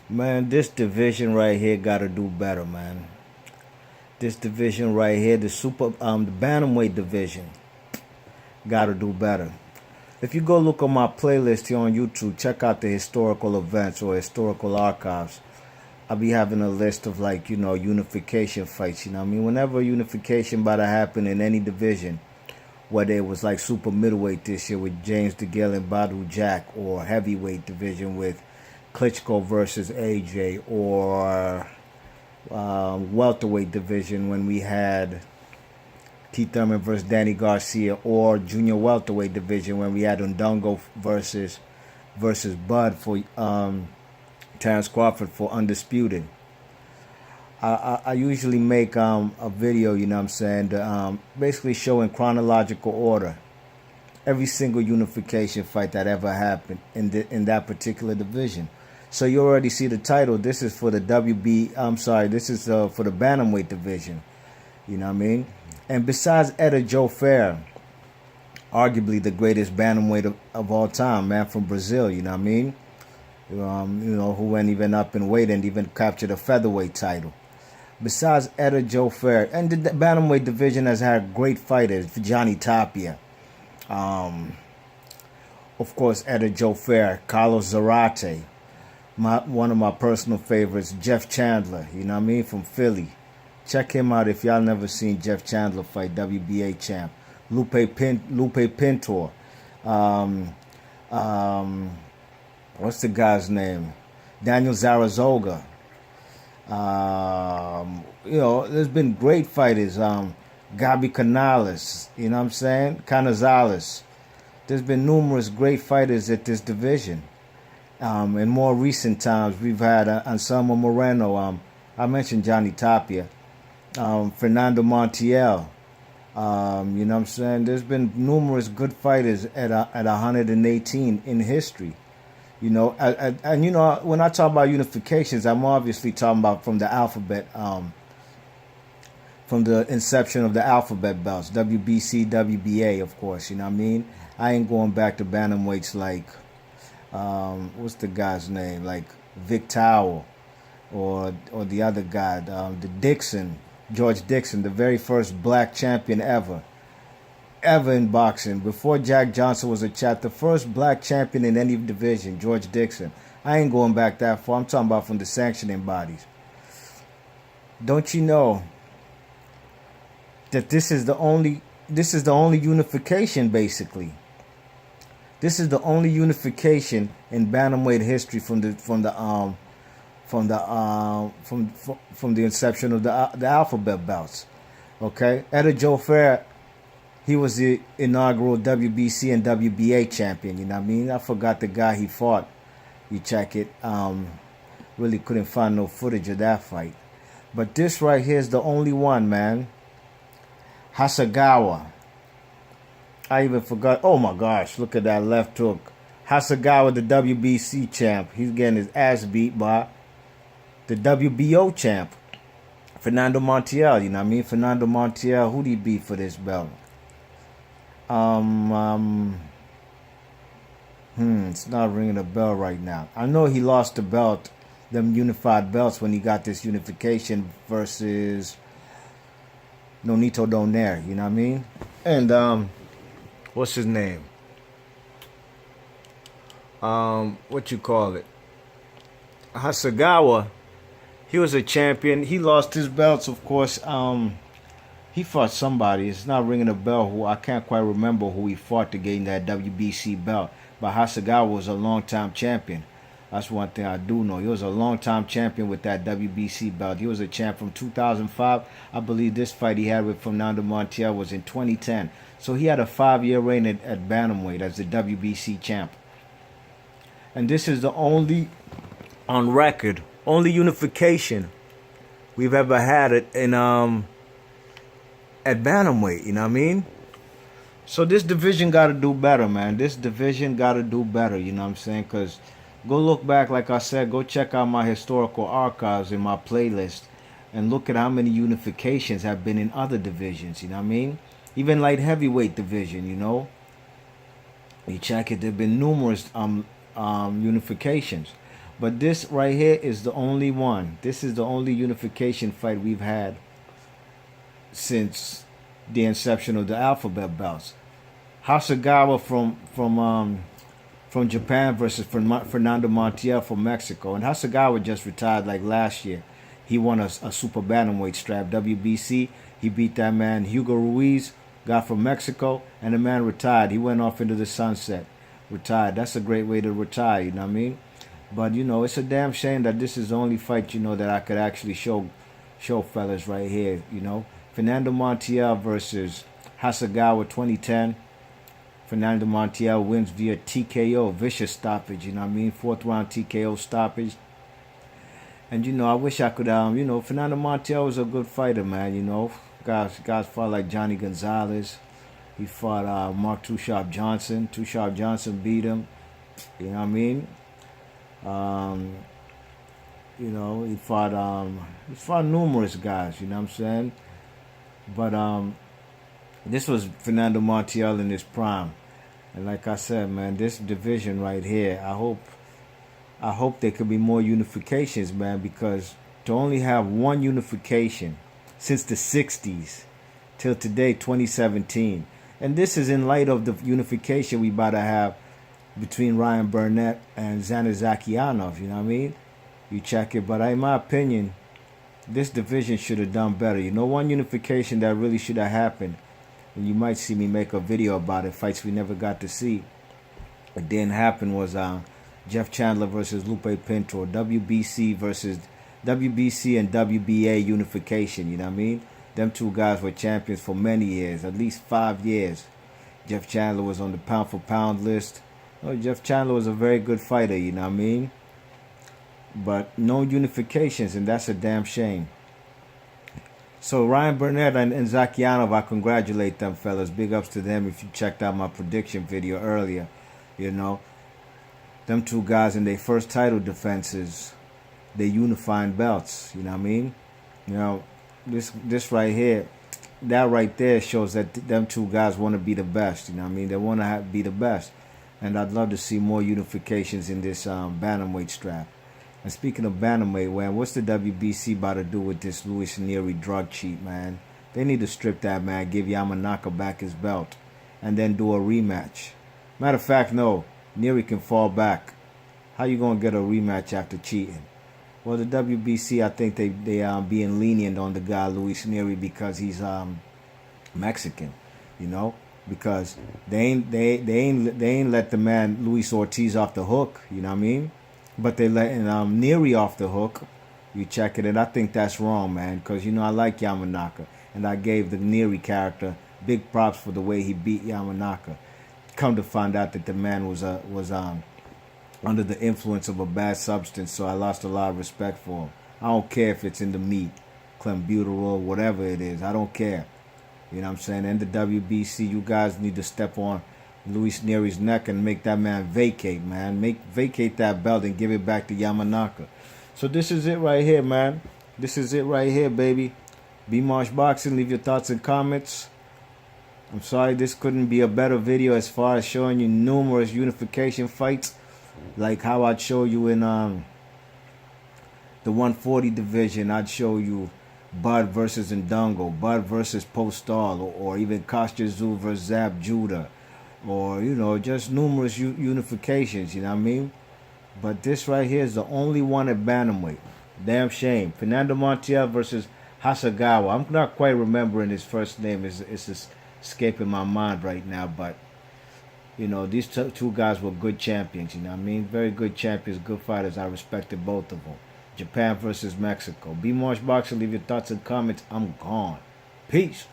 Man, this division right here gotta do better, man. This division right here, the bantamweight division, gotta do better. If you go look on my playlist here on YouTube, check out the historical events or historical archives. I'll be having a list of unification fights. You know what I mean? Whenever unification about to happen in any division, whether it was like super middleweight this year with James DeGale and Badu Jack, or heavyweight division with Klitschko versus AJ, or welterweight division when we had Keith Thurman versus Danny Garcia, or junior welterweight division when we had Undongo versus Bud for Terrence Crawford for undisputed. I usually make a video, you know what I'm saying, basically showing chronological order every single unification fight that ever happened in that particular division. So you already see the title. This is for the this is for the Bantamweight division. You know what I mean? And besides Etta Joe Fair, arguably the greatest bantamweight of all time, man, from Brazil, you know what I mean? Who went even up in weight and even captured a featherweight title. Besides Etta Joe Fair, and the bantamweight division has had great fighters, Johnny Tapia, of course Etta Joe Fair, Carlos Zarate, one of my personal favorites, Jeff Chandler, you know what I mean, from Philly. Check him out if y'all never seen Jeff Chandler fight, WBA champ. Lupe Pintor. What's the guy's name? Daniel Zaragoza. There's been great fighters. Gabi Canales, you know what I'm saying? Canizales. There's been numerous great fighters at this division. In more recent times, we've had Anselmo Moreno. I mentioned Johnny Tapia. Fernando Montiel. You know what I'm saying? There's been numerous good fighters at 118 in history. You know, and when I talk about unifications, I'm obviously talking about from the alphabet, from the inception of the alphabet belts, WBC, WBA, of course. You know what I mean? I ain't going back to bantamweights like, what's the guy's name? Like Vic Towell, or the other guy, George Dixon, the very first black champion ever in boxing. Before Jack Johnson was the first black champion in any division, George Dixon. I ain't going back that far. I'm talking about from the sanctioning bodies. Don't you know that this is the only unification, basically? This is the only unification in bantamweight history from the inception of the alphabet belts. Okay, Etta Joe Fair, he was the inaugural WBC and WBA champion. You know what I mean? I forgot the guy he fought. You check it. Really couldn't find no footage of that fight. But this right here is the only one, man. Hasegawa. I even forgot. Oh my gosh, look at that left hook. Hasegawa, the WBC champ. He's getting his ass beat by the WBO champ, Fernando Montiel. You know what I mean? Fernando Montiel, who'd he beat for this belt? It's not ringing a bell right now. I know he lost the belt, them unified belts, when he got this unification versus Nonito Donaire. You know what I mean? And what's his name? What you call it? Hasegawa. He was a champion. He lost his belts, of course. He fought somebody. It's not ringing a bell. Who I can't quite remember who he fought to gain that WBC belt. But Hasegawa was a long-time champion. That's one thing I do know. He was a long-time champion with that WBC belt. He was a champ from 2005. I believe this fight he had with Fernando Montiel was in 2010. So he had a 5-year reign at bantamweight as the WBC champ. And this is the only, on record, only unification we've ever had it in at bantamweight. You know what I mean? So this division got to do better, man. This division got to do better. You know what I'm saying? Because go look back, like I said, go check out my historical archives in my playlist and look at how many unifications have been in other divisions. You know what I mean? Even light heavyweight division. You know, you check it. There've been numerous unifications. But this right here is the only one. This is the only unification fight we've had since the inception of the alphabet belts. Hasagawa from Japan versus Fernando Montiel from Mexico. And Hasagawa just retired like last year. He won a super bantamweight strap, WBC. He beat that man Hugo Ruiz, guy from Mexico, and the man retired. He went off into the sunset, retired. That's a great way to retire, you know what I mean? But, you know, it's a damn shame that this is the only fight, you know, that I could actually show fellas right here, you know. Fernando Montiel versus Hasagawa 2010. Fernando Montiel wins via TKO, vicious stoppage, you know what I mean? 4th round TKO stoppage. And, you know, I wish I could, you know, Fernando Montiel was a good fighter, man, you know. Guys fought like Johnny Gonzalez. He fought Mark Too Sharp Johnson. Too Sharp Johnson beat him, you know what I mean? You know, he fought numerous guys, you know what I'm saying? But this was Fernando Montiel in his prime. And like I said, man, this division right here, I hope there could be more unifications, man, because to only have one unification since the 60s till today, 2017. And this is in light of the unification we about to have between Ryan Burnett and Xander Zakianov, you know what I mean? You check it. But in my opinion, this division should have done better. You know, one unification that really should have happened, and you might see me make a video about it, fights we never got to see. It didn't happen was Jeff Chandler versus Lupe Pinto, WBC and WBA unification, you know what I mean? Them two guys were champions for many years, at least 5 years. Jeff Chandler was on the pound for pound list. Oh, Jeff Chandler was a very good fighter, you know what I mean? But no unifications, and that's a damn shame. So Ryan Burnett and Zakianov, I congratulate them, fellas. Big ups to them if you checked out my prediction video earlier. You know, them two guys in their first title defenses, they unifying belts, you know what I mean? You know, this right here, that right there shows that them two guys want to be the best, you know what I mean? They want to be the best. And I'd love to see more unifications in this bantamweight strap. And speaking of bantamweight, man, what's the WBC about to do with this Luis Nery drug cheat, man? They need to strip that man, give Yamanaka back his belt, and then do a rematch. Matter of fact, no, Nery can fall back. How you gonna get a rematch after cheating? Well, the WBC, I think they being lenient on the guy Luis Nery because he's Mexican, you know, because they ain't let the man Luis Ortiz off the hook, you know what I mean? But they letting Nery off the hook. You check it, and I think that's wrong, man. Because, you know, I like Yamanaka. And I gave the Nery character big props for the way he beat Yamanaka. Come to find out that the man was under the influence of a bad substance, so I lost a lot of respect for him. I don't care if it's in the meat, clenbuterol, whatever it is. I don't care. You know what I'm saying? And the WBC, you guys need to step on Luis Nery's neck and make that man vacate, man. Vacate that belt and give it back to Yamanaka. So this is it right here, man. This is it right here, baby. B Marsh Boxing, leave your thoughts and comments. I'm sorry this couldn't be a better video as far as showing you numerous unification fights, like how I'd show you in the 140 division. I'd show you Bud versus Ndongo, Bud versus Postal, or even Kostya Tszyu versus Zab Judah. Or, you know, just numerous unifications, you know what I mean? But this right here is the only one at bantamweight. Damn shame. Fernando Montiel versus Hasagawa. I'm not quite remembering his first name. It's just escaping my mind right now. But, you know, these two guys were good champions, you know what I mean? Very good champions, good fighters. I respected both of them. Japan versus Mexico. B Marsh Boxer, leave your thoughts and comments. I'm gone. Peace.